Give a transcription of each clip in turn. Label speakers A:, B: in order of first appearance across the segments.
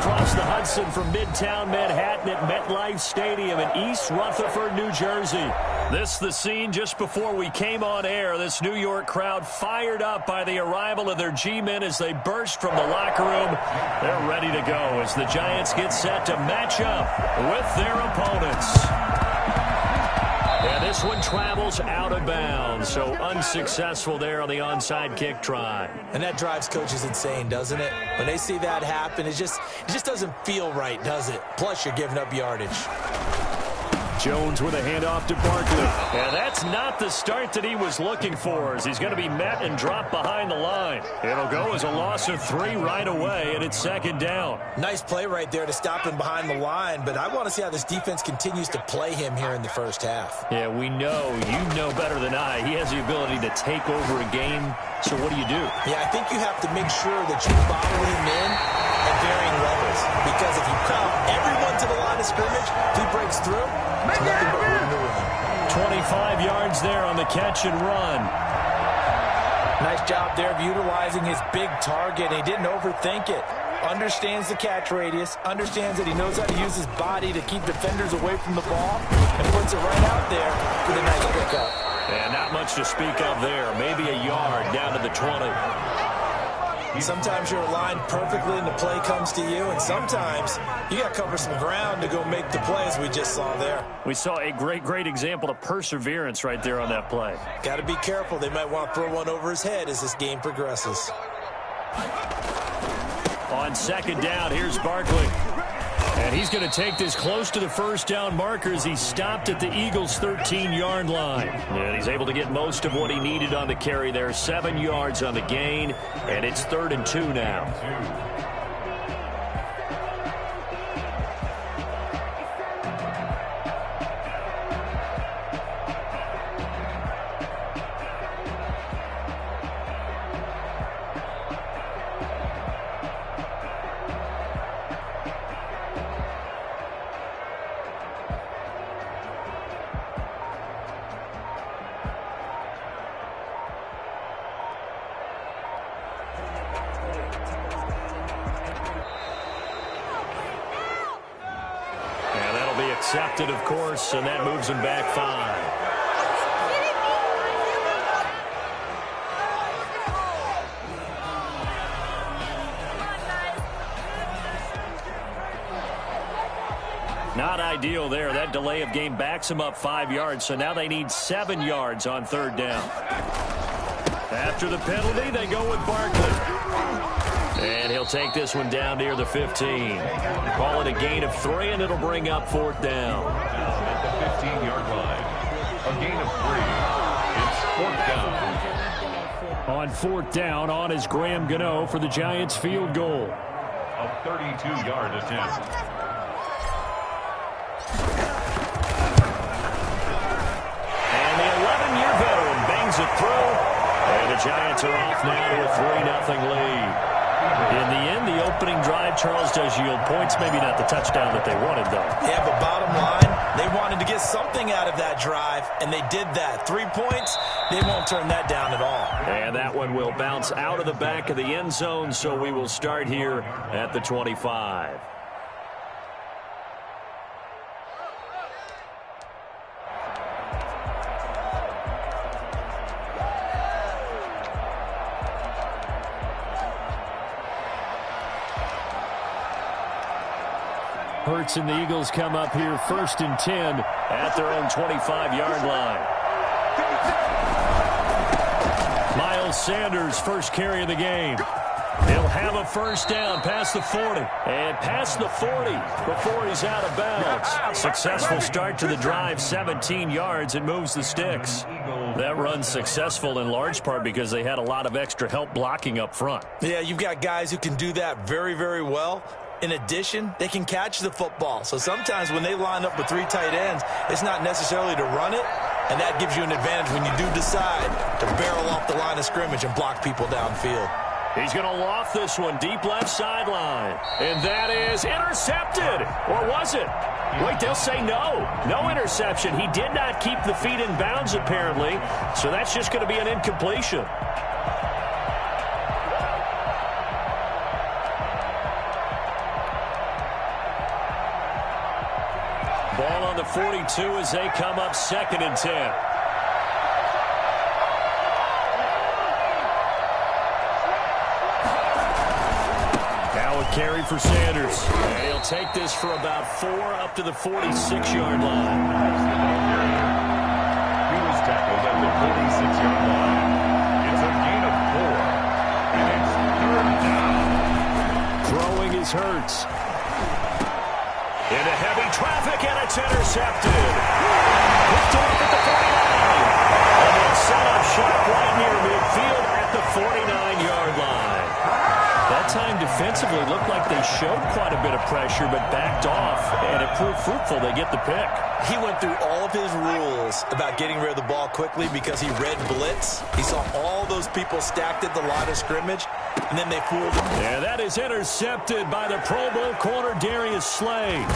A: across the Hudson from Midtown Manhattan at MetLife Stadium in East Rutherford, New Jersey. This the scene just before we came on air. This New York crowd fired up by the arrival of their G-men as they burst from the locker room. They're ready to go as the Giants get set to match up with their opponents. And this one travels out of bounds, so unsuccessful there on the onside kick try.
B: And that drives coaches insane, doesn't it? When they see that happen, it just doesn't feel right, does it? Plus, you're giving up yardage.
A: Jones with a handoff to Barkley. And that's not the start that he was looking for, as he's going to be met and dropped behind the line. It'll go as a loss of 3 right away, and it's second down.
B: Nice play right there to stop him behind the line, but I want to see how this defense continues to play him here in the first half.
A: Yeah, we know. You know better than I. He has the ability to take over a game, so what do you do?
B: Yeah, I think you have to make sure that you bottle him in at varying levels, because if you crowd everyone to the line of scrimmage, if he breaks through, it's nothing but room to run.
A: 25 yards there on the catch and run.
B: Nice job there of utilizing his big target. He didn't overthink it. Understands the catch radius, understands that he knows how to use his body to keep defenders away from the ball, and puts it right out there with a nice pickup.
A: And not much to speak of there. Maybe a yard down to the 20.
B: Sometimes you're aligned perfectly and the play comes to you, and sometimes you got to cover some ground to go make the plays we just saw there.
A: We saw a great example of perseverance right there on that play.
B: Got to be careful. They might want to throw one over his head as this game progresses.
A: On second down, here's Barkley. And he's going to take this close to the first down markers. He stopped at the Eagles' 13-yard line. And he's able to get most of what he needed on the carry there. 7 yards on the gain, and it's 3rd and 2 now. Accepted, of course, and that moves him back 5. Not ideal there. That delay of game backs him up 5 yards, so now they need 7 yards on 3rd down. After the penalty, they go with Barkley. And he'll take this one down near the 15. Call it a gain of 3, and it'll bring up 4th down.
C: At the 15-yard line, a gain of 3. It's 4th down.
A: On 4th down, on is Graham Gano for the Giants field goal.
C: A 32-yard attempt.
A: And the 11-year veteran bangs it through. And the Giants are off now to a 3-0 lead. In the end, the opening drive, Charles, does yield points. Maybe not the touchdown that they wanted, though.
B: Yeah, but bottom line, they wanted to get something out of that drive, and they did that. 3 points, they won't turn that down at all.
A: And that one will bounce out of the back of the end zone, so we will start here at the 25. Hurts and the Eagles come up here 1st and 10 at their own 25-yard line. Miles Sanders, first carry of the game. He'll have a first down past the 40. And past the 40 before he's out of bounds. Successful start to the drive, 17 yards, and moves the sticks. That run's successful in large part because they had a lot of extra help blocking up front.
B: Yeah, you've got guys who can do that very, very well. In addition, they can catch the football. So sometimes when they line up with 3 tight ends, it's not necessarily to run it, and that gives you an advantage when you do decide to barrel off the line of scrimmage and block people downfield.
A: He's going to loft this one deep left sideline. And that is intercepted. Or was it? Wait, they'll say no. No interception. He did not keep the feet in bounds, apparently. So that's just going to be an incompletion. 42 as they come up 2nd and 10. Now a carry for Sanders. And he'll take this for about 4 up to the 46-yard line.
C: He was tackled at the 46-yard line. It's a gain of 4. And it's 3rd down.
A: Throwing is Hurts. Into heavy traffic, and it's intercepted. Picked off at the 49. And then set up shot right near midfield at the 49-yard line. That time defensively looked like they showed quite a bit of pressure, but backed off, and it proved fruitful. They get the pick.
B: He went through all of his rules about getting rid of the ball quickly because he read blitz. He saw all those people stacked at the line of scrimmage, and then they fooled him.
A: And that is intercepted by the Pro Bowl corner, Darius Slay.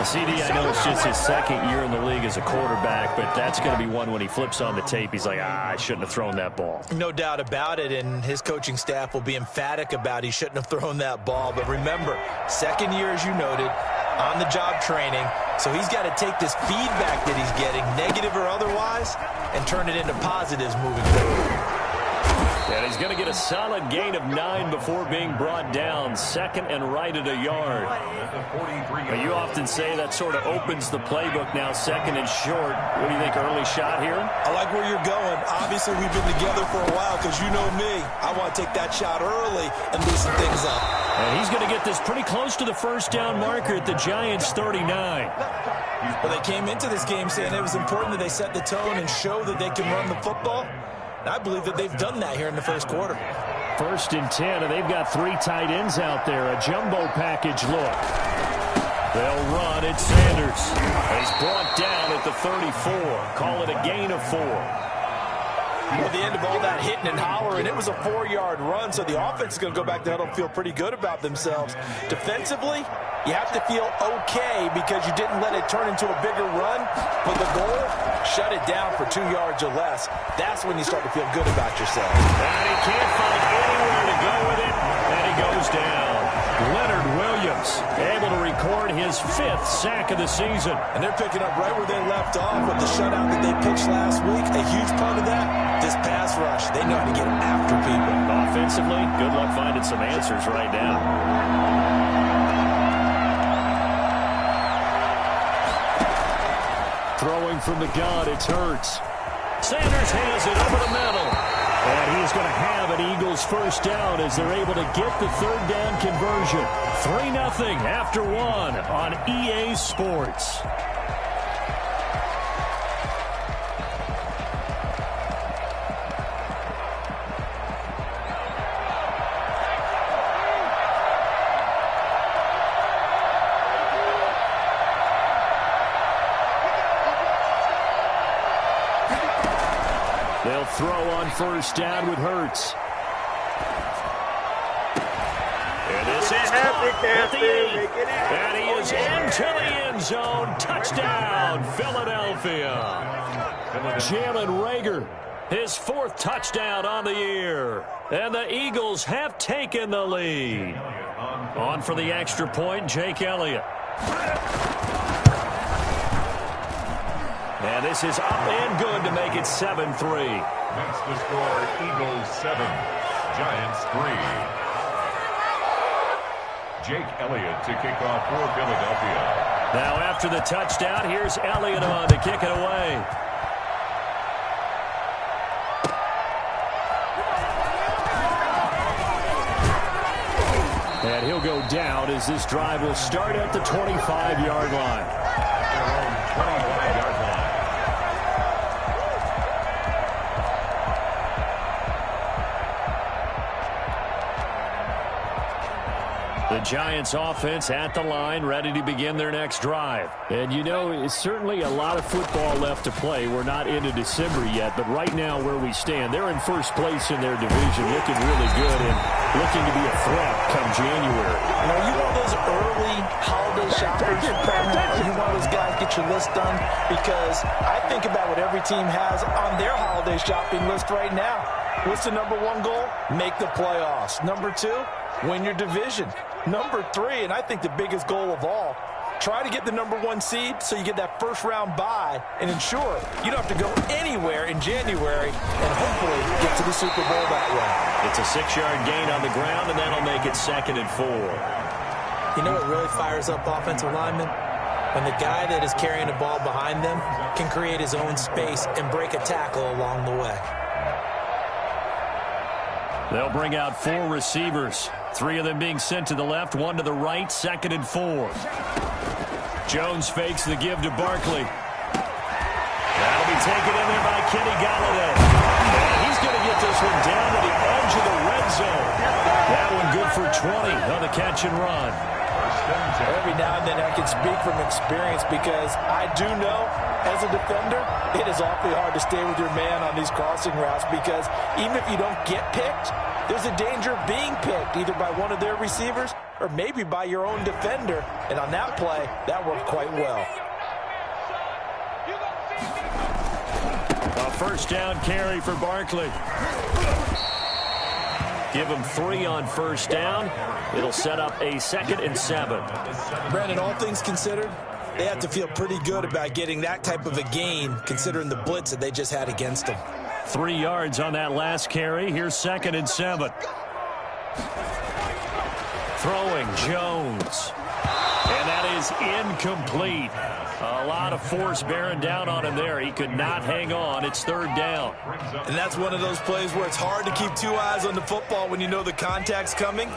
A: CD, I know it's just his 2nd year in the league as a quarterback, but that's going to be one when he flips on the tape. He's like, I shouldn't have thrown that ball.
B: No doubt about it, and his coaching staff will be emphatic about he shouldn't have thrown that ball. But remember, 2nd year, as you noted, on-the-job training, so he's got to take this feedback that he's getting, negative or otherwise, and turn it into positives moving forward.
A: And he's going to get a solid gain of 9 before being brought down. 2nd and right at a yard. Now, you often say that sort of opens the playbook now, 2nd and short. What do you think, early shot here?
B: I like where you're going. Obviously, we've been together for a while because you know me. I want to take that shot early and loosen things up.
A: And he's going to get this pretty close to the 1st down marker at the Giants' 39.
B: Well, they came into this game saying it was important that they set the tone and show that they can run the football. And I believe that they've done that here in the 1st quarter.
A: 1st and 10, and they've got 3 tight ends out there. A jumbo package look. They'll run. It's Sanders. He's brought down at the 34. Call it a gain of 4.
B: At the end of all that hitting and hollering, it was a 4-yard run, so the offense is going to go back to huddle and feel pretty good about themselves. Defensively, you have to feel okay because you didn't let it turn into a bigger run, but the goal, shut it down for 2 yards or less. That's when you start to feel good about yourself.
A: And he can't find anywhere to go with it, and he goes down. Leonard Williams able to record his 5th sack of the season.
B: And they're picking up right where they left off with the shutout that they pitched last week. A huge part of that, this pass rush. They know how to get after people.
A: Offensively, good luck finding some answers right now. Throwing from the gun, it's Hurts. Sanders has it over the middle. And he's going to have an Eagles 1st down as they're able to get the 3rd down conversion. 3-0 after 1 on EA Sports. They'll throw on 1st down with Hurts. And this is caught at the 8. And he is into the end zone. Touchdown, Philadelphia. Jalen Reagor, his 4th touchdown on the year. And the Eagles have taken the lead. On for the extra point, Jake Elliott. And this is up and good to make it 7-3.
C: That's the score. Eagles 7, Giants 3. Jake Elliott to kick off for Philadelphia.
A: Now after the touchdown, here's Elliott on to kick it away. And he'll go down as this drive will start at the 25-yard line.
C: 25-yard line.
A: The Giants offense at the line, ready to begin their next drive. And you know, it's certainly a lot of football left to play. We're not into December yet, but right now where we stand, they're in 1st place in their division, looking really good and looking to be a threat come January.
B: You know, you one of those early holiday shoppers? Are you one of those guys get your list done? Because I think about what every team has on their holiday shopping list right now. What's the #1 goal? Make the playoffs. #2, win your division. Number 3, and I think the biggest goal of all, try to get the number 1 seed so you get that first-round bye and ensure you don't have to go anywhere in January and hopefully get to the Super Bowl that way.
A: It's a 6-yard gain on the ground, and that'll make it 2nd and 4.
B: You know what really fires up offensive linemen? When the guy that is carrying the ball behind them can create his own space and break a tackle along the way.
A: They'll bring out 4 receivers. 3 of them being sent to the left, 1 to the right, 2nd and 4. Jones fakes the give to Barkley. That'll be taken in there by Kenny Golladay. And he's going to get this one down to the edge of the red zone. That one good for 20 on the catch and run.
B: Every now and then I can speak from experience because I do know as a defender it is awfully hard to stay with your man on these crossing routes because even if you don't get picked, there's a danger of being picked either by one of their receivers or maybe by your own defender. And on that play, that worked quite well.
A: A first down carry for Barkley. Give him 3 on first down. It'll set up a 2nd and 7.
B: Brandon, all things considered, they have to feel pretty good about getting that type of a gain considering the blitz that they just had against them.
A: 3 yards on that last carry. Here's 2nd and 7. Throwing Jones. And that is incomplete. A lot of force bearing down on him there. He could not hang on. It's 3rd down.
B: And that's one of those plays where it's hard to keep 2 eyes on the football when you know the contact's coming,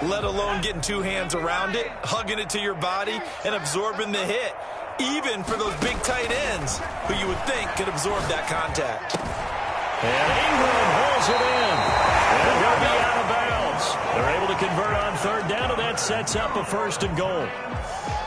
B: let alone getting 2 hands around it, hugging it to your body, and absorbing the hit, even for those big tight ends who you would think could absorb that contact.
A: And Ingram hauls it in. And he'll be out of bounds. They're able to convert on 3rd down, and that sets up a 1st and goal.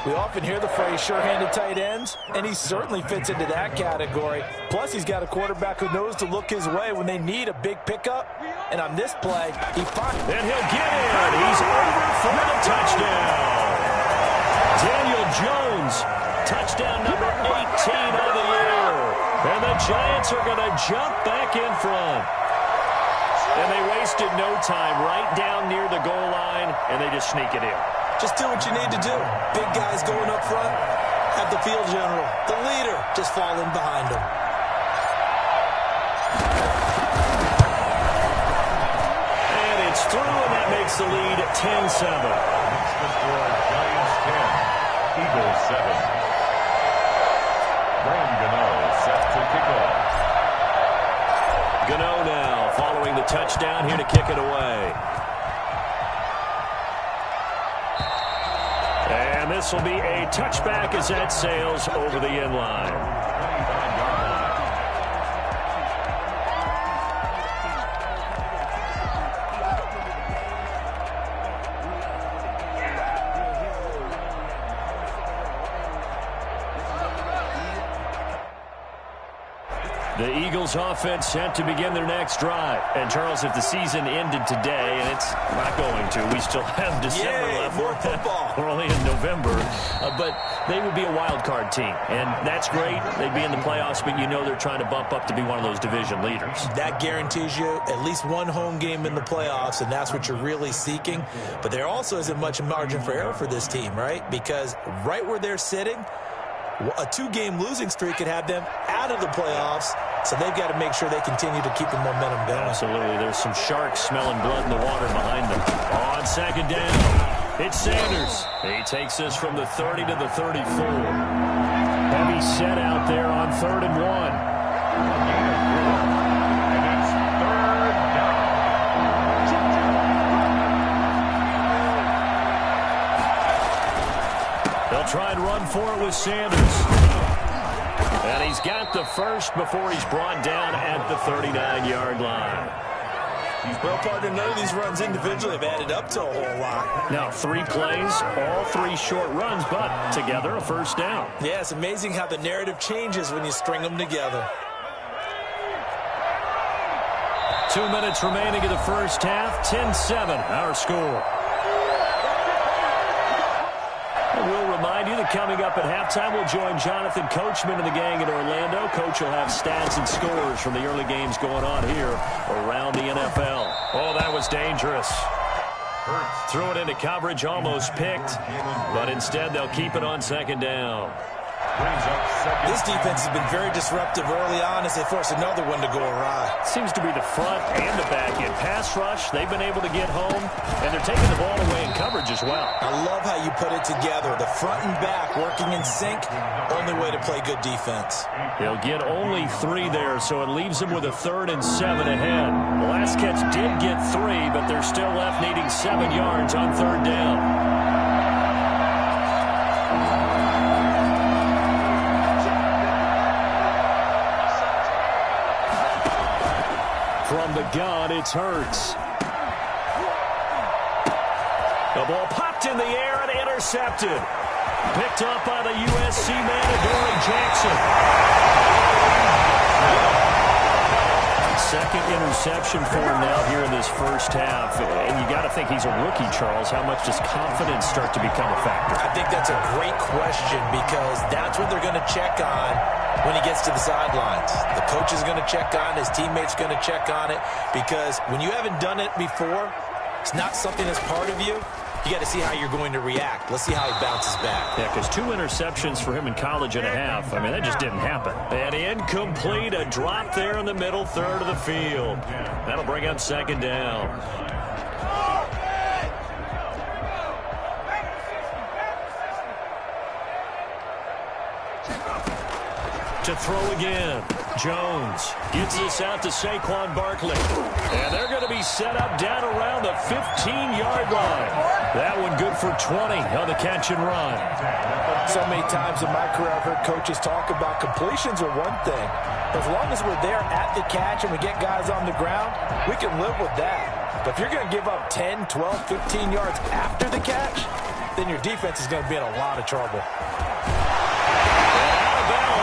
B: We often hear the phrase sure-handed tight ends, and he certainly fits into that category. Plus, he's got a quarterback who knows to look his way when they need a big pickup. And on this play, he finds...
A: And he'll get in. He's over for the touchdown. Daniel Jones, touchdown number 18 of the year. And the Giants are going to jump back in front. And they wasted no time right down near the goal line, and they just sneak it in.
B: Just do what you need to do. Big guys going up front, have the field general, the leader, just falling behind them.
A: And it's through, and that makes the lead 10-7.
C: Giants 10, Eagles 7. Graham Gano set to kick off.
A: Gano now following the touchdown here to kick it away. And this will be a touchback as that sails over the end line.
C: 29-yard line.
A: The Eagles offense set to begin their next drive. And, Charles, if the season ended today, and it's not going to, we still have December left.
B: More football.
A: We're only in November. But they would be a wild card team. And that's great. They'd be in the playoffs, but you know they're trying to bump up to be one of those division leaders.
B: That guarantees you at least one home game in the playoffs, and that's what you're really seeking. But there also isn't much margin for error for this team, right? Because right where they're sitting, a 2-game losing streak could have them out of the playoffs, so they've got to make sure they continue to keep the momentum going.
A: Absolutely. There's some sharks smelling blood in the water behind them. On 2nd down, it's Sanders. He takes this from the 30 to the 34. Heavy set out there on 3rd and 1.
C: And it's 3rd down.
A: They'll try and run for it with Sanders. And he's got the first before he's brought down at the 39-yard line.
B: Well, partner, none of these runs individually have added up to a whole lot.
A: Now, 3 plays, all 3 short runs, but together a first down.
B: Yeah, it's amazing how the narrative changes when you string them together.
A: 2 minutes remaining in the first half, 10-7, our score. We'll remind you that coming up at halftime, we'll join Jonathan Coachman and the gang in Orlando. Coach will have stats and scores from the early games going on here around the NFL. Oh, that was dangerous.
C: Hurts.
A: Threw it into coverage, almost picked, but instead they'll keep it on second down.
C: Brings up second.
B: This defense has been very disruptive early on as they force another one to go awry.
A: Seems to be the front and the back end. Pass rush, they've been able to get home, and they're taking the ball away in coverage as well.
B: I love how you put it together. The front and back working in sync, only way to play good defense.
A: He'll get only 3 there, so it leaves him with a 3rd and 7 ahead. The last catch did get 3, but they're still left needing 7 yards on 3rd down. From the gun, it's Hurts. The ball popped in the air and intercepted. Picked up by the USC man, Adoree Jackson. Second interception for him now here in this first half. And you got to think he's a rookie, Charles. How much does confidence start to become a factor?
B: I think that's a great question because that's what they're going to check on when he gets to the sidelines. The coach is going to check on it. His teammates going to check on it because when you haven't done it before, it's not something that's part of you. You got to see how you're going to react. Let's see how he bounces back.
A: Yeah, because 2 interceptions for him in college and a half. I mean, that just didn't happen. And incomplete, a drop there in the middle third of the field. That'll bring up second down. To throw again. Jones gets this out to Saquon Barkley. And they're going to be set up down around the 15-yard line. That one good for 20 on the catch and run.
B: So many times in my career I've heard coaches talk about completions are one thing. As long as we're there at the catch and we get guys on the ground, we can live with that. But if you're going to give up 10, 12, 15 yards after the catch, then your defense is going to be in a lot of trouble.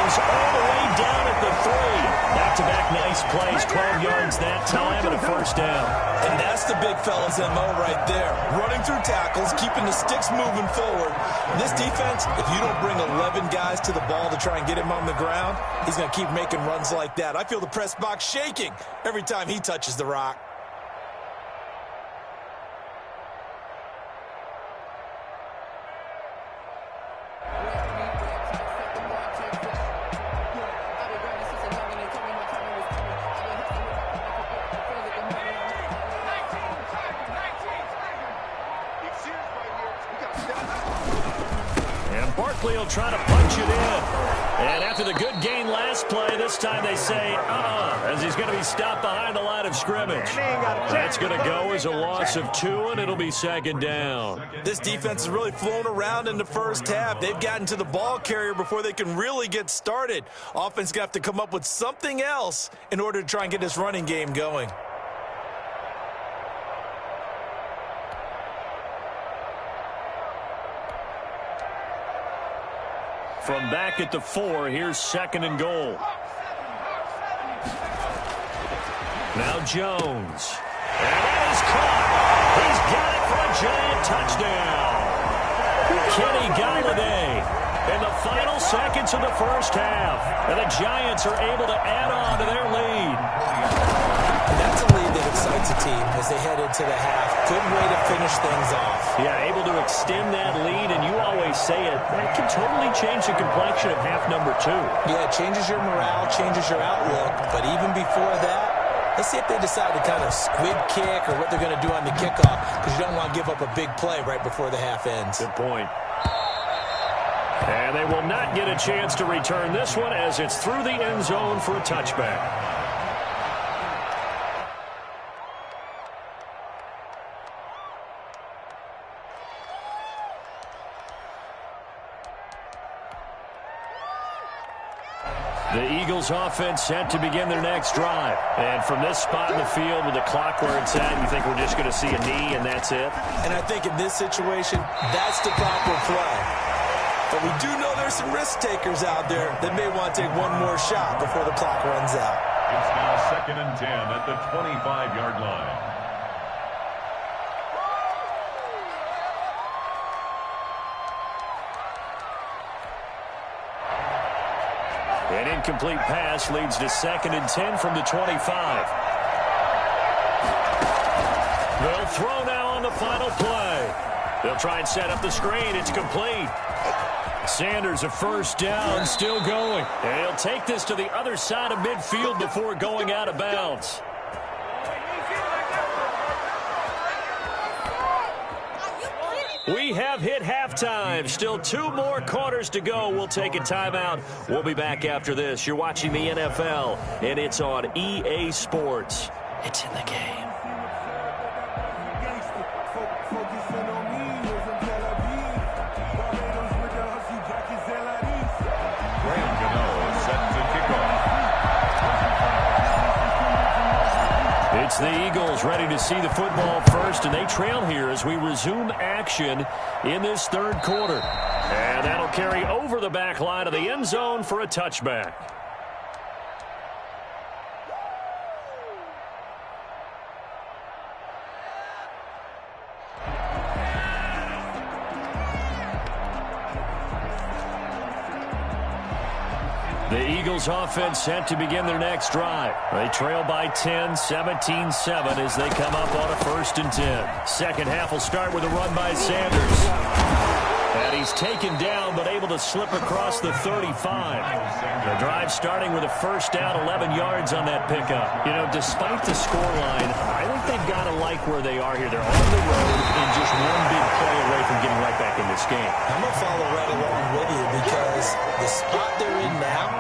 A: All the way down at the 3. Back-to-back nice plays, 12 yards that time and a first down.
B: And that's the big fella's MO right there. Running through tackles, keeping the sticks moving forward. This defense, if you don't bring 11 guys to the ball to try and get him on the ground, he's going to keep making runs like that. I feel the press box shaking every time he touches the rock.
A: Barkley will try to punch it in. And after the good gain last play, this time they say, as he's going to be stopped behind the line of scrimmage. That's going to go as a loss of 2, and it'll be second down.
B: This defense has really flown around in the first half. They've gotten to the ball carrier before they can really get started. Offense going to have to come up with something else in order to try and get this running game going.
A: From back at the 4, here's second and goal. Now Jones. And that is caught. He's got it for a giant touchdown. Kenny Golladay in the final seconds of the first half. And the Giants are able to add on to their lead.
B: That's a lead that excites a team as they head into the half. Good way to finish things off.
A: Yeah, able to extend that lead, and you always say it, that can totally change the complexion of half number 2.
B: Yeah, it changes your morale, changes your outlook, but even before that, let's see if they decide to kind of squib kick or what they're going to do on the kickoff, because you don't want to give up a big play right before the half ends.
A: Good point. And they will not get a chance to return this one as it's through the end zone for a touchback. The Eagles offense set to begin their next drive. And from this spot in the field with the clock where it's at, you think we're just going to see a knee and that's it?
B: And I think in this situation, that's the proper play. But we do know there's some risk takers out there that may want to take one more shot before the clock runs out.
C: It's now 2nd and 10 at the 25-yard line.
A: An incomplete pass leads to 2nd and 10 from the 25. They'll throw now on the final play. They'll try and set up the screen. It's complete. Sanders a first down, still going. And he'll take this to the other side of midfield before going out of bounds. We have hit halftime. Still 2 more quarters to go. We'll take a timeout. We'll be back after this. You're watching the NFL, and it's on EA Sports. It's in the game. It's the Eagles ready to see the football first, and they trail here as we resume action in this third quarter. And that'll carry over the back line of the end zone for a touchback. The Eagles offense set to begin their next drive. They trail by 10, 17-7 as they come up on a 1st and 10. Second half will start with a run by Sanders. And he's taken down but able to slip across the 35. The drive starting with a first down, 11 yards on that pickup. You know, despite the scoreline, I think they've got to like where they are here. They're on the road and just one big play away from getting right back in this game.
B: I'm going to follow right along with you because the spot they're in now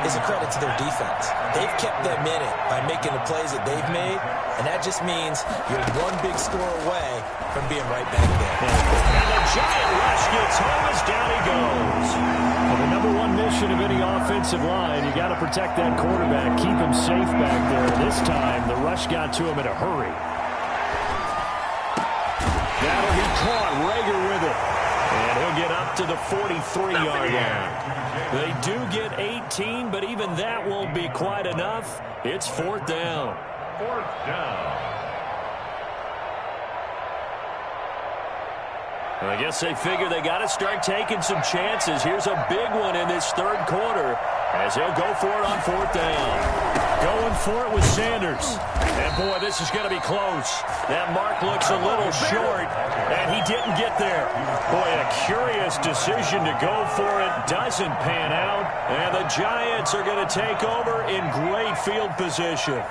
B: is a credit to their defense. They've kept them in it by making the plays that they've made, and that just means you're one big score away from being right back there.
A: And the giant rush gets home as down he goes. Well, the number one mission of any offensive line, you got to protect that quarterback, keep him safe back there. This time, the rush got to him in a hurry. That'll be caught. Rager with it. And he'll get up to the 43-yard line. They do get 18, but even that won't be quite enough. It's 4th down.
C: 4th down.
A: I guess they figure they got to start taking some chances. Here's a big one in this third quarter as he'll go for it on 4th down. Going for it with Sanders. And, boy, this is going to be close. That mark looks a little short, and he didn't get there. Boy, a curious decision to go for it. Doesn't pan out, and the Giants are going to take over in great field position.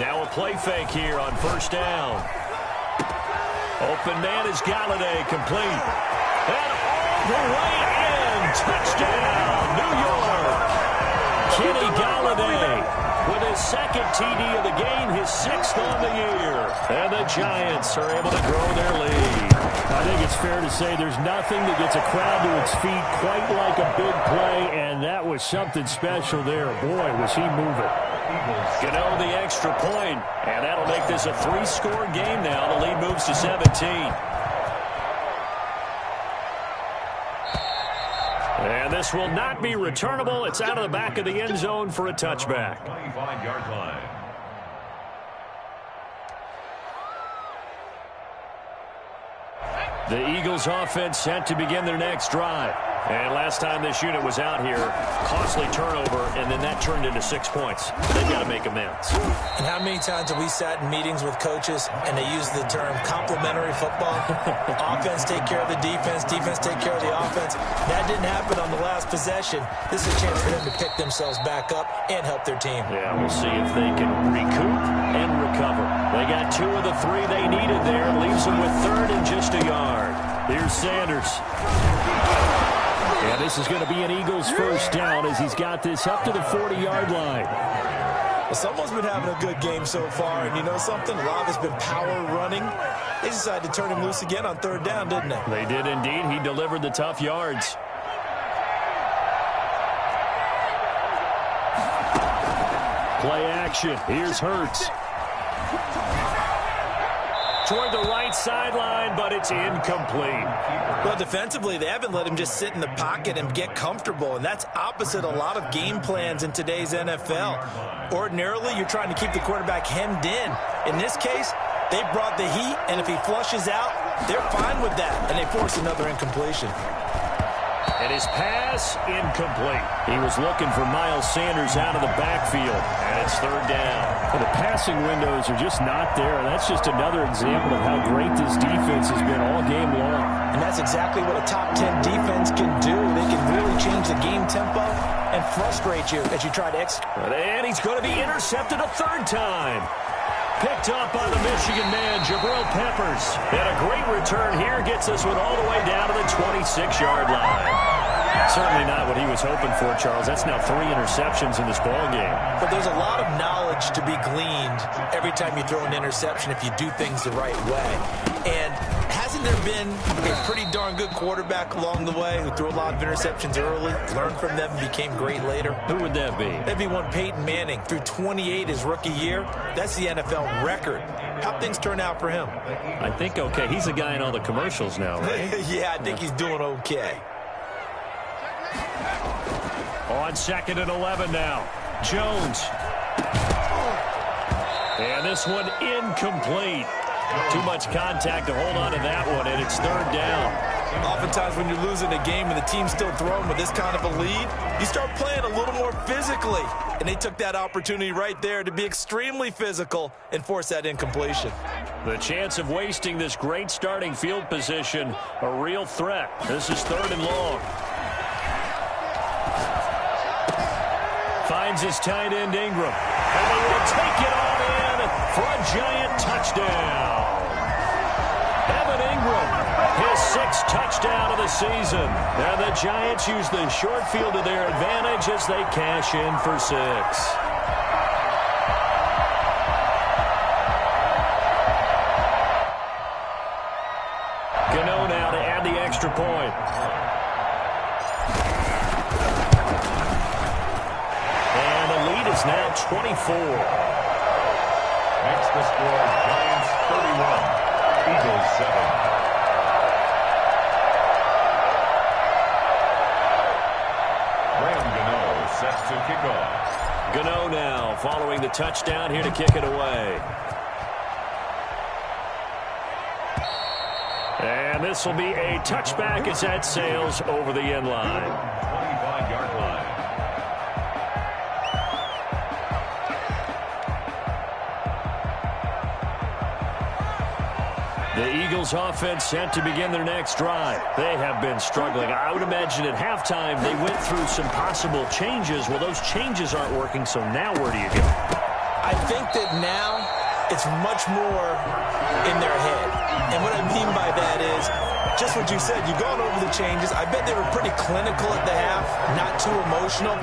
A: Now a play fake here on 1st down. Open man is Galladay, complete. And all the way in. Touchdown, New York. Kenny Galladay with his 2nd TD of the game, his 6th on the year. And the Giants are able to grow their lead. I think it's fair to say there's nothing that gets a crowd to its feet quite like a big play, and that was something special there. Boy, was he moving. Gano the extra point, and that'll make this a 3-score game now. The lead moves to 17. And this will not be returnable. It's out of the back of the end zone for a touchback.
C: 25-yard line.
A: The Eagles offense set to begin their next drive. And last time this unit was out here, costly turnover, and then that turned into 6 points. They've got to make amends.
B: And how many times have we sat in meetings with coaches and they use the term complementary football? Offense take care of the defense, defense take care of the offense. That didn't happen on the last possession. This is a chance for them to pick themselves back up and help their team.
A: Yeah, we'll see if they can recoup and recover. They got 2 of the 3 they needed there. Leaves them with 3rd and just a yard. Here's Sanders. And this is going to be an Eagles first down as he's got this up to the 40-yard line.
B: Well, someone's been having a good game so far, and you know something? Rob has been power running. They decided to turn him loose again on 3rd down, didn't they?
A: They did indeed. He delivered the tough yards. Play action. Here's Hurts. Toward the right sideline, but it's incomplete.
B: Well, defensively, they haven't let him just sit in the pocket and get comfortable, and that's opposite a lot of game plans in today's NFL. Ordinarily, you're trying to keep the quarterback hemmed in. In this case, they brought the heat, and if he flushes out, they're fine with that, and they force another incompletion.
A: And his pass incomplete. He was looking for Miles Sanders out of the backfield, and it's third down.
D: Well, the passing windows are just not there. That's just another example of how great this defense has been all game long.
B: And that's exactly what a top 10 defense can do. They can really change the game tempo and frustrate you as you try to execute.
A: And he's going to be intercepted a third time. Picked up by the Michigan man, Jabril Peppers. And a great return here gets this one all the way down to the 26-yard line. Certainly not what he was hoping for, Charles. That's now 3 interceptions in this ball game.
B: But there's a lot of knowledge to be gleaned every time you throw an interception if you do things the right way. And hasn't there been a pretty darn good quarterback along the way who threw a lot of interceptions early, learned from them, and became great later?
A: Who would that be?
B: That'd be one Peyton Manning. Threw 28 his rookie year. That's the NFL record. How'd things turn out for him?
A: I think okay. He's the guy in all the commercials now, right?
B: Yeah, I think he's doing okay.
A: On 2nd and 11 now. Jones. And this one incomplete. Too much contact to hold on to that one, and it's third down.
B: Oftentimes when you're losing a game and the team's still throwing with this kind of a lead, you start playing a little more physically. And they took that opportunity right there to be extremely physical and force that incompletion.
A: The chance of wasting this great starting field position, a real threat. This is third and long. Finds his tight end, Ingram. And he will take it on in for a giant touchdown. Evan Ingram, his 6th touchdown of the season. And the Giants use the short field to their advantage as they cash in for 6. Gano now to add the extra point. Is now 24.
C: Makes the score Giants 31, Eagles 7. Graham Gano set to kick off.
A: Gano now following the touchdown here to kick it away. And this will be a touchback as that sails over the end line.
C: 25-yard line.
A: The Eagles offense set to begin their next drive. They have been struggling. I would imagine at halftime they went through some possible changes. Well, those changes aren't working, so now where do you go?
B: I think that now it's much more in their head. And what I mean by that is just what you said. You've gone over the changes. I bet they were pretty clinical at the half, not too emotional.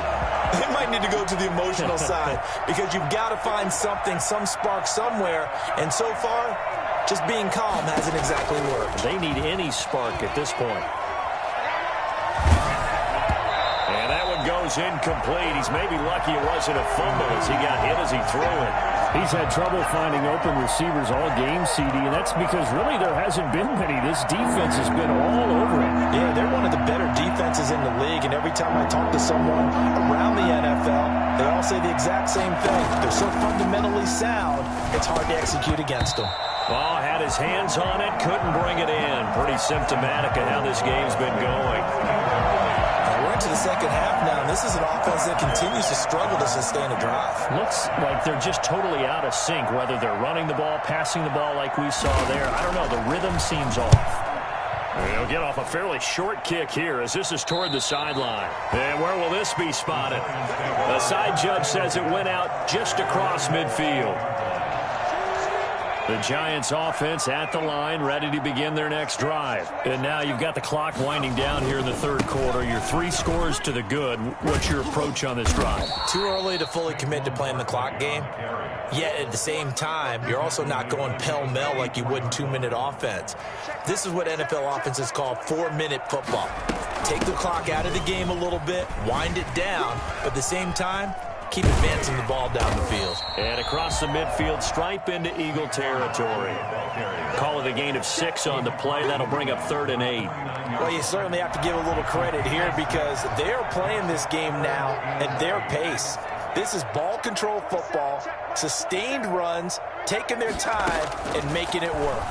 B: They might need to go to the emotional side because you've got to find something, some spark somewhere. And so far, just being calm hasn't exactly worked.
A: They need any spark at this point. And that one goes incomplete. He's maybe lucky it wasn't a fumble as he got hit as he threw it.
D: He's had trouble finding open receivers all game, CD, and that's because really there hasn't been many. This defense has been all over it.
B: Yeah, they're one of the better defenses in the league, and every time I talk to someone around the NFL, they all say the exact same thing. They're so fundamentally sound, it's hard to execute against them.
A: Ball had his hands on it, couldn't bring it in. Pretty symptomatic of how this game's been going.
B: We're into the second half now, and this is an offense that continues to struggle to sustain a drive.
A: Looks like they're just totally out of sync, whether they're running the ball, passing the ball like we saw there. I don't know, the rhythm seems off. They'll get off a fairly short kick here as this is toward the sideline. And where will this be spotted? The side judge says it went out just across midfield. The Giants offense at the line, ready to begin their next drive. And now you've got the clock winding down here in the third quarter. You're 3 scores to the good. What's your approach on this drive?
B: Too early to fully commit to playing the clock game. Yet at the same time, you're also not going pell-mell like you would in 2-minute offense. This is what NFL offenses call 4-minute football. Take the clock out of the game a little bit, wind it down, but at the same time, keep advancing the ball down the field.
A: And across the midfield, stripe into Eagle territory. Call it a gain of 6 on the play. That'll bring up 3rd and 8.
B: Well, you certainly have to give a little credit here because they're playing this game now at their pace. This is ball control football, sustained runs, taking their time and making it work.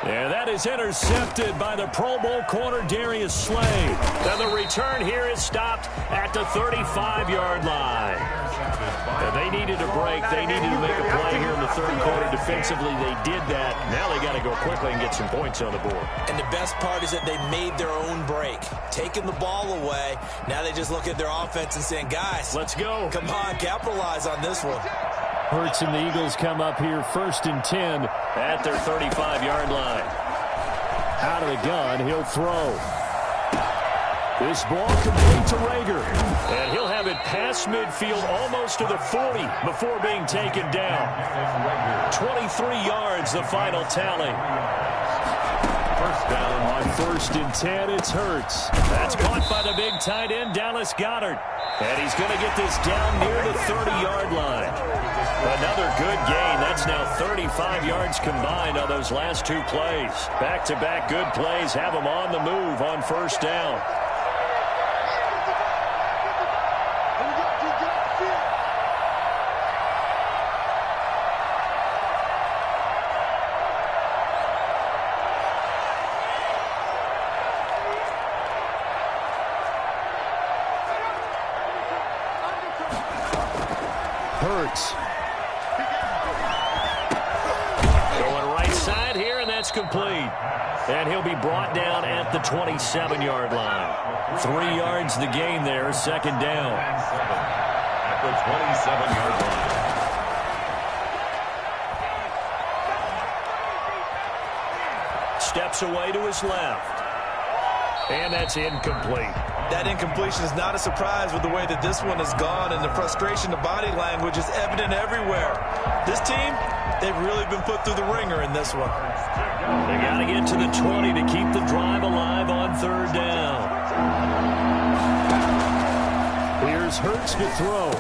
A: And that is intercepted by the Pro Bowl corner Darius Slay. And the return here is stopped at the 35-yard line. And they needed a break. They needed to make a play here in the third quarter. Defensively, they did that. Now they got to go quickly and get some points on the board.
B: And the best part is that they made their own break. Taking the ball away. Now they just look at their offense and saying, guys,
A: let's go.
B: Come on, capitalize on this one.
D: Hurts and the Eagles come up here 1st and 10
A: at their 35-yard line.
D: Out of the gun, he'll throw. This ball complete to Rager.
A: And he'll have it past midfield almost to the 40 before being taken down. 23 yards, the final tally.
D: First down on 1st and 10, it's Hurts.
A: That's caught by the big tight end, Dallas Goedert. And he's going to get this down near the 30-yard line. Another good gain. That's now 35 yards combined on those last two plays. Back-to-back good plays have them on the move on first down.
D: Hurts.
A: Going right side here, and that's complete. And he'll be brought down at the 27-yard line. 3 yards the gain there, second down.
C: At the 27-yard
A: line. Steps away to his left. And that's incomplete.
B: That incompletion is not a surprise with the way that this one has gone, and the frustration, the body language is evident everywhere. This team, they've really been put through the ringer in this one.
A: They got to get to the 20 to keep the drive alive on third down.
D: Here's Hurts to throw.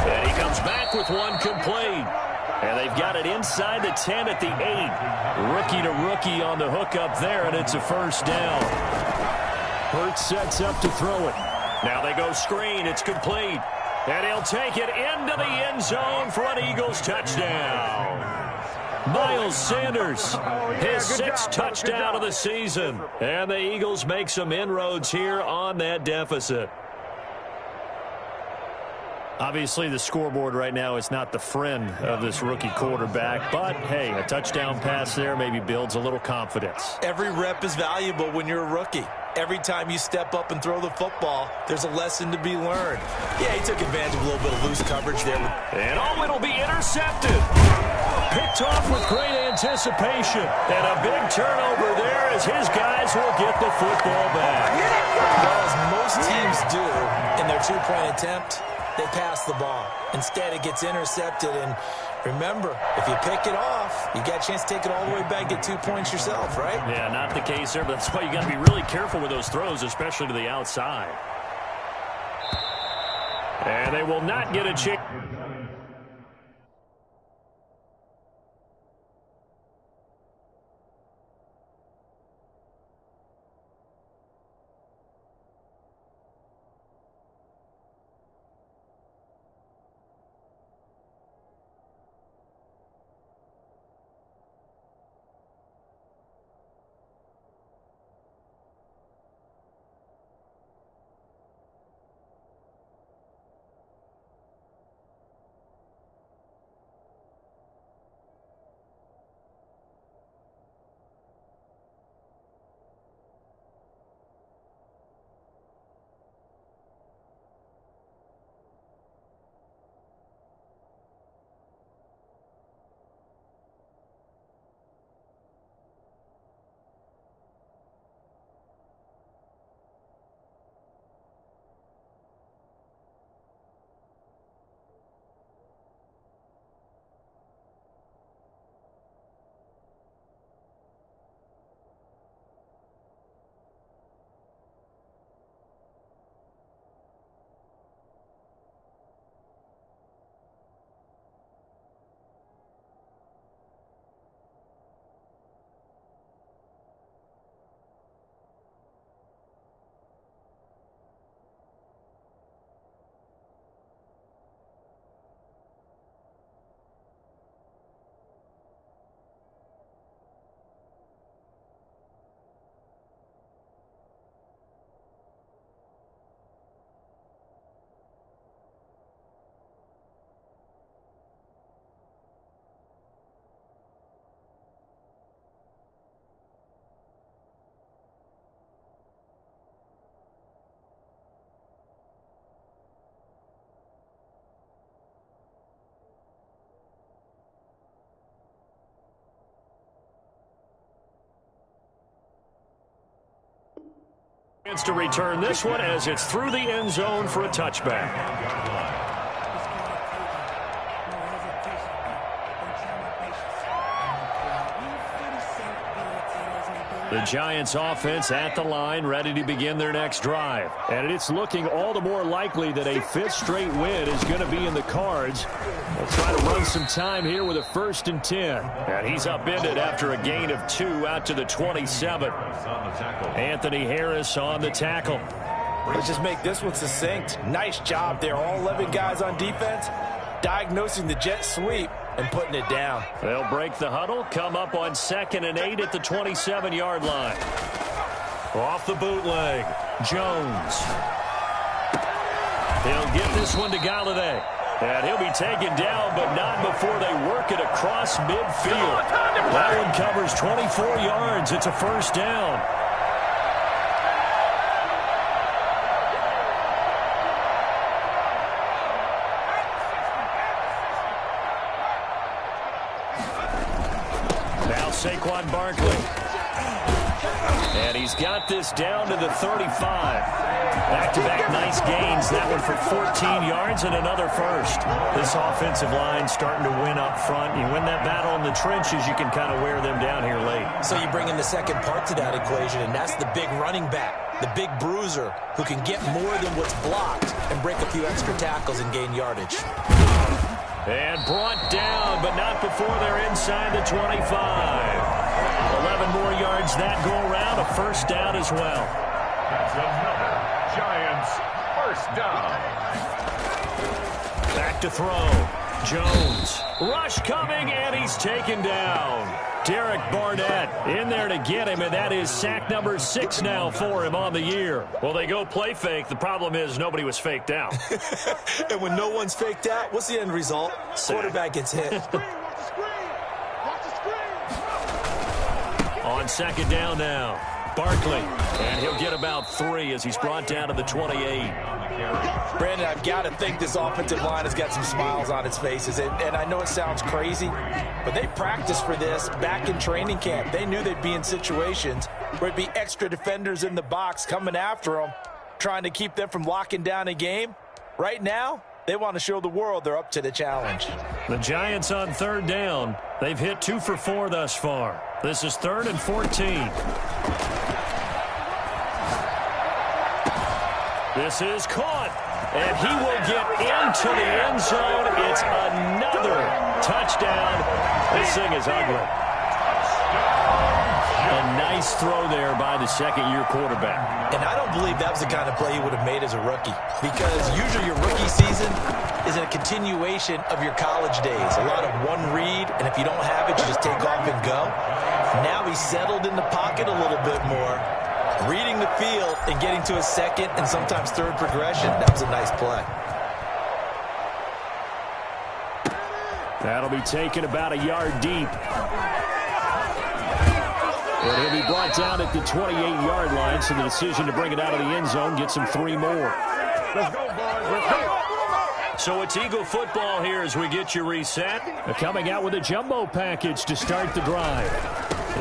A: And he comes back with one complete. And they've got it inside the 10 at the 8. Rookie to rookie on the hook up there, and it's a first down.
D: Hurts sets up to throw it.
A: Now they go screen. It's complete. And he'll take it into the end zone for an Eagles touchdown. Miles Sanders, his sixth touchdown of the season. And the Eagles make some inroads here on that deficit.
D: Obviously, the scoreboard right now is not the friend of this rookie quarterback. But, hey, a touchdown pass there maybe builds a little confidence.
B: Every rep is valuable when you're a rookie. Every time you step up and throw the football, there's a lesson to be learned. Yeah, he took advantage of a little bit of loose coverage there.
A: And it'll be intercepted. Picked off with great anticipation. And a big turnover there as his guys will get the football back.
B: Well, as most teams do in their two-point attempt, they pass the ball. Instead, it gets intercepted. And remember, if you pick it off, you got a chance to take it all the way back, get 2 points yourself, right?
A: Yeah, not the case there, but that's why you got to be really careful with those throws, especially to the outside. And they will not get a chance. Chance to return this one as it's through the end zone for a touchback. The Giants offense at the line, ready to begin their next drive. And it's looking all the more likely that a fifth straight win is going to be in the cards. They'll try to run some time here with a 1st and 10. And he's upended after a gain of 2 out to the 27. Anthony Harris on the tackle.
B: Let's just make this one succinct. Nice job there. All 11 guys on defense diagnosing the jet sweep and putting it down.
A: They'll break the huddle, come up on 2nd and 8 at the 27-yard line. Off the bootleg, Jones. He'll get this one to Galladay. And he'll be taken down, but not before they work it across midfield. That one covers 24 yards. It's a 1st down. Saquon Barkley. And he's got this down to the 35. Back-to-back nice gains. That one for 14 yards and another 1st. This offensive line starting to win up front. You win that battle in the trenches, you can kind of wear them down here late.
B: So you bring in the second part to that equation, and that's the big running back, the big bruiser, who can get more than what's blocked and break a few extra tackles and gain yardage.
A: And brought down, but not before they're inside the 25. 11 more yards that go around, a 1st down as well.
C: That's another Giants 1st down.
A: Back to throw. Jones. Rush coming, and he's taken down. Derek Barnett in there to get him, and that is sack number 6 now for him on the year. Well, they go play fake. The problem is nobody was faked out.
B: And when no one's faked out, what's the end result? Quarterback gets hit.
A: On 2nd down now, Barkley. And he'll get about 3 as he's brought down to the 28.
B: Brandon, I've got to think this offensive line has got some smiles on its faces. And I know it sounds crazy, but they practiced for this back in training camp. They knew they'd be in situations where it'd be extra defenders in the box coming after them, trying to keep them from locking down a game. Right now, they want to show the world they're up to the challenge.
A: The Giants on 3rd down. They've hit 2 for 4 thus far. This is 3rd and 14. This is caught, and he will get into the end zone. It's another touchdown. This thing is ugly. A nice throw there by the 2nd-year quarterback.
B: And I don't believe that was the kind of play he would have made as a rookie, because usually your rookie season is a continuation of your college days. A lot of one read, and if you don't have it, you just take off and go. Now he's settled in the pocket a little bit more, reading the field and getting to a 2nd and sometimes 3rd progression. That was a nice play.
A: That'll be taken about a yard deep. And he'll be brought down at the 28-yard line, so the decision to bring it out of the end zone gets him 3 more.
C: Let's go, boys. Let's go.
A: So it's Eagle football here as we get you reset. They're coming out with a jumbo package to start the drive.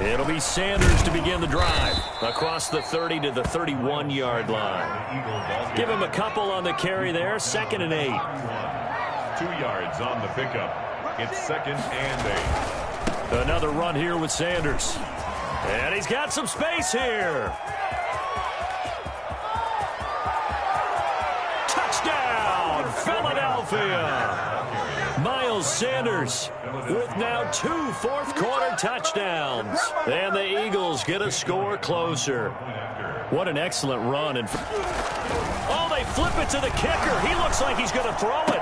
A: It'll be Sanders to begin the drive across the 30 to the 31-yard line. Give him a couple on the carry there, 2nd and 8.
C: 2 yards on the pickup. It's 2nd and 8.
A: Another run here with Sanders. And he's got some space here. Touchdown, Philadelphia. Miles Sanders with now 2 fourth-quarter touchdowns. And the Eagles get a score closer. What an excellent run. Oh, they flip it to the kicker. He looks like he's going to throw it.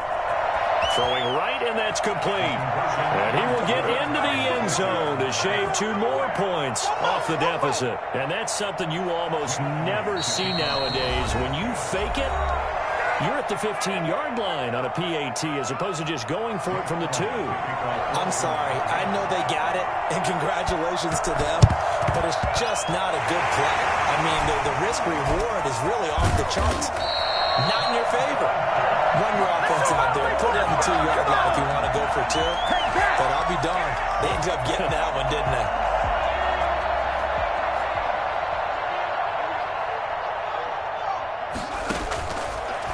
A: Throwing right, and that's complete. And he will get into the end zone to shave 2 more points off the deficit. And that's something you almost never see nowadays. When you fake it, you're at the 15-yard line on a PAT as opposed to just going for it from the 2.
B: I'm sorry. I know they got it, and congratulations to them, but it's just not a good play. I mean, the risk-reward is really off the charts. Not in your favor. Run your offense out there. Put it on the 2-yard line if you want to go for 2. But I'll be darned. They ended up getting that one, didn't they?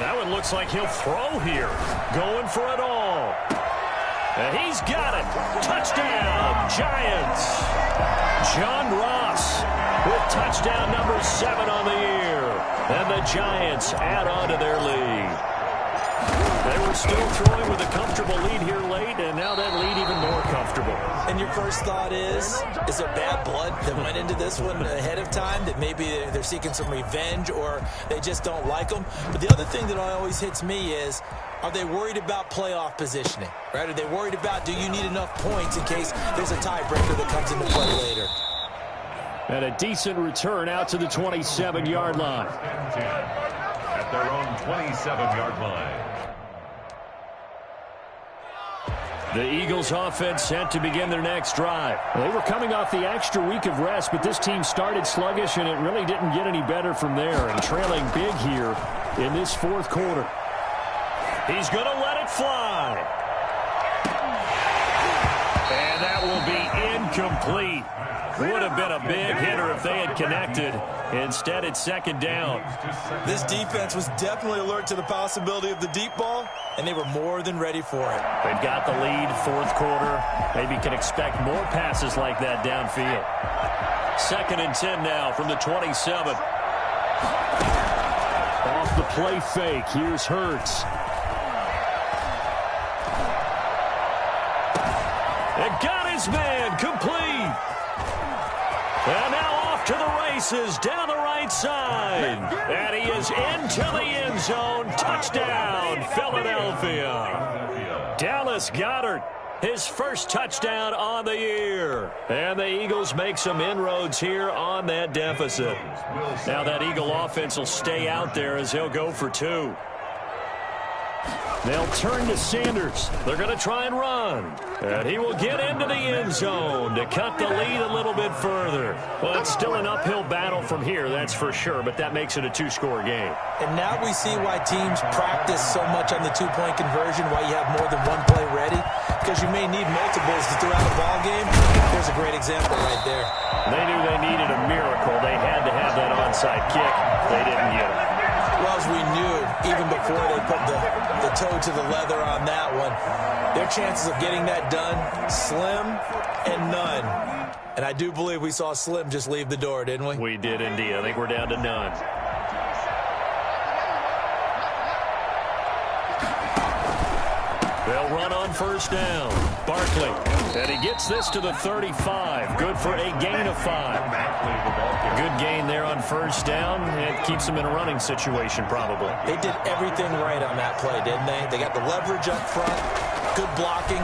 A: That one looks like he'll throw here. Going for it all. And he's got it. Touchdown, Giants. John Ross with touchdown number 7 on the year. And the Giants add on to their lead. They were still throwing with a comfortable lead here late, and now that lead even more comfortable.
B: And your first thought is there bad blood that went into this one ahead of time, that maybe they're seeking some revenge or they just don't like them? But the other thing that always hits me is, are they worried about playoff positioning? Right? Are they worried about, do you need enough points in case there's a tiebreaker that comes into play later?
D: And a decent return out to the 27-yard line.
C: At their own 27-yard line.
A: The Eagles offense set to begin their next drive.
D: They were coming off the extra week of rest, but this team started sluggish, and it really didn't get any better from there. And trailing big here in this fourth quarter.
A: He's going to let it fly. And that will be incomplete. Would have been a big hitter if they had connected. Instead, it's second down.
B: This defense was definitely alert to the possibility of the deep ball, and they were more than ready for it.
A: They've got the lead, fourth quarter. Maybe can expect more passes like that downfield. 2nd and 10 now from the 27.
D: Off the play fake, here's Hurts.
A: It got his man, complete. And now off to the races, down the right side. And he is into the end zone. Touchdown, Philadelphia. Dallas Goedert, his first touchdown on the year. And the Eagles make some inroads here on that deficit. Now that Eagle offense will stay out there as he'll go for 2.
D: They'll turn to Sanders.
A: They're going to try and run. And he will get into the end zone to cut the lead a little bit further. Well, it's still an uphill battle from here, that's for sure, but that makes it a 2-score game.
B: And now we see why teams practice so much on the 2-point conversion, why you have more than one play ready, because you may need multiples to throw out a ball game. There's a great example right there.
A: They knew they needed a miracle. They had to have that onside kick. They didn't get it.
B: Well, as we knew, even before they put the toe to the leather on that one, their chances of getting that done, slim and none. And I do believe we saw Slim just leave the door, didn't we?
A: We did indeed. I think we're down to none. They'll run on first down. Barkley. And he gets this to the 35. Good for a gain of 5. Good gain there on first down. It keeps them in a running situation probably.
B: They did everything right on that play, didn't they? They got the leverage up front. Good blocking.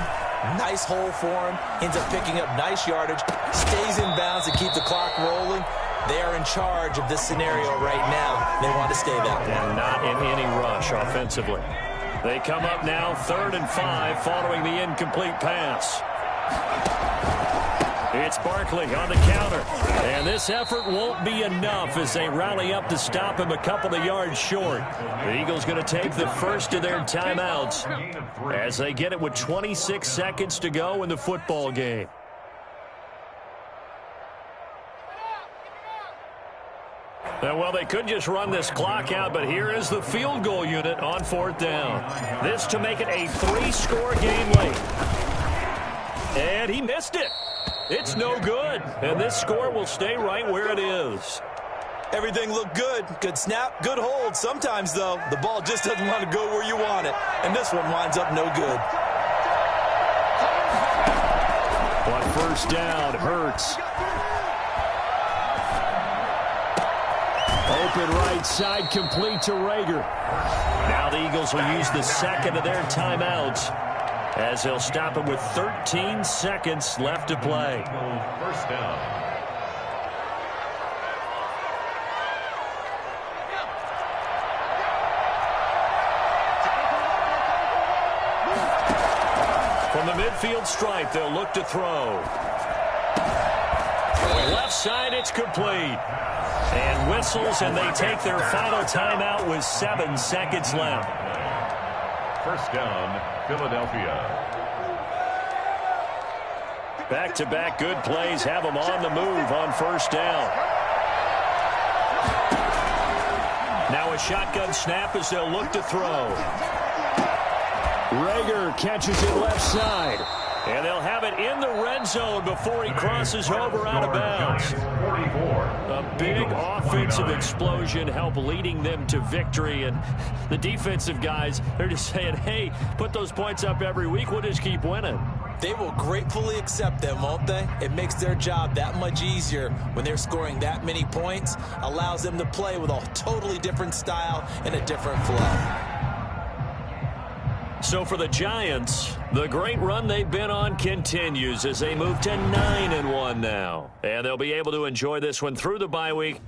B: Nice hole for him. Ends up picking up nice yardage. Stays in bounds to keep the clock rolling. They are in charge of this scenario right now. They want to stay that way.
A: And not in any rush offensively. They come up now 3rd and 5 following the incomplete pass. It's Barkley on the counter. And this effort won't be enough as they rally up to stop him a couple of yards short. The Eagles going to take the first of their timeouts as they get it with 26 seconds to go in the football game. Well, they could just run this clock out, but here is the field goal unit on 4th down. This to make it a 3-score game late. And he missed it. It's no good. And this score will stay right where it is.
B: Everything looked good. Good snap, good hold. Sometimes, though, the ball just doesn't want to go where you want it. And this one winds up no good.
D: On first down, Hurts. Open right side, complete to Rager.
A: Now the Eagles will use the second of their timeouts as they'll stop him with 13 seconds left to play.
C: First down.
A: From the midfield stripe, they'll look to throw. Left side, it's complete. And whistles, and they take their final timeout with 7 seconds left.
C: First down, Philadelphia.
A: Back-to-back good plays have them on the move on first down. Now a shotgun snap as they'll look to throw. Reagor catches it left side. And they'll have it in the red zone before he crosses over out of bounds. A big offensive explosion helped leading them to victory. And the defensive guys, they're just saying, hey, put those points up every week. We'll just keep winning.
B: They will gratefully accept them, won't they? It makes their job that much easier when they're scoring that many points. Allows them to play with a totally different style and a different flow.
A: So for the Giants, the great run they've been on continues as they move to 9-1 now. And they'll be able to enjoy this one through the bye week